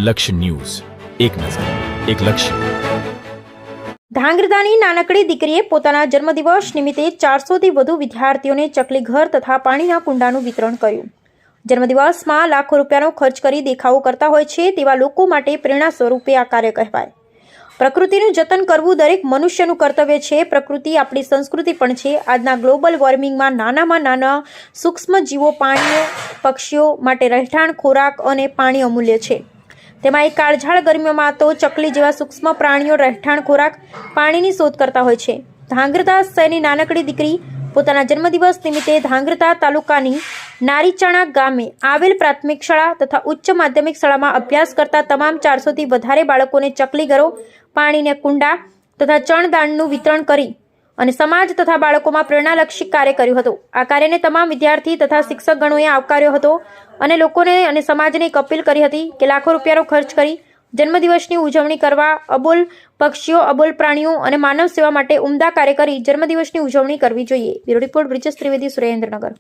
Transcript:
લક્ષ્ય ન્યૂઝ, એક નજર, એક લક્ષ્ય. ધાંગધ્રાની નાનકડી દીકરીએ પોતાના જન્મદિવસ નિમિત્તે 400થી વધુ વિદ્યાર્થીઓને ચકલી ઘર તથા પાણીના કુંડાનું વિતરણ કર્યું. જન્મદિવસમાં લાખો રૂપિયાનો ખર્ચ કરી દેખાવો કરતા હોય છે તેવા લોકો માટે પ્રેરણા સ્વરૂપે આ કાર્ય કહેવાય. પ્રકૃતિનું જતન કરવું દરેક મનુષ્યનું કર્તવ્ય છે. પ્રકૃતિ આપણી સંસ્કૃતિ પણ છે. આજના ગ્લોબલ વોર્મિંગમાં નાનામાં નાના સૂક્ષ્મ જીવો, પ્રાણીઓ, પક્ષીઓ માટે રહેઠાણ, ખોરાક અને પાણી અમૂલ્ય છે. તેમાં એક કાળઝાળ ગરમીમાં તો ચકલી જેવા સૂક્ષ્મ પ્રાણીઓ રહેઠાણ, ખોરાક, પાણીની શોધ કરતા હોય છે. ધાંગધ્રા શહેરની નાનકડી દીકરી પોતાના જન્મદિવસ નિમિત્તે ધાંગધ્રા તાલુકાની નારીચાણા ગામે આવેલ પ્રાથમિક શાળા તથા ઉચ્ચ માધ્યમિક શાળામાં અભ્યાસ કરતા તમામ 400થી વધારે બાળકોને ચકલી ઘરો, પાણીના કુંડા તથા ચણદાનનું વિતરણ કરી અને સમાજ તથા બાળકોમાં પ્રેરણાલક્ષી કાર્ય કર્યું હતું. આ કાર્યને તમામ વિદ્યાર્થી તથા શિક્ષકગણોએ આવકાર્યો હતો અને લોકોને અને સમાજને એક અપીલ કરી હતી કે લાખો રૂપિયાનો ખર્ચ કરી જન્મદિવસની ઉજવણી કરવા, અબોલ પક્ષીઓ, અબોલ પ્રાણીઓ અને માનવ સેવા માટે ઉમદા કાર્ય કરી જન્મદિવસની ઉજવણી કરવી જોઈએ. Bureau report, Brijesh Trivedi, Surendranagar.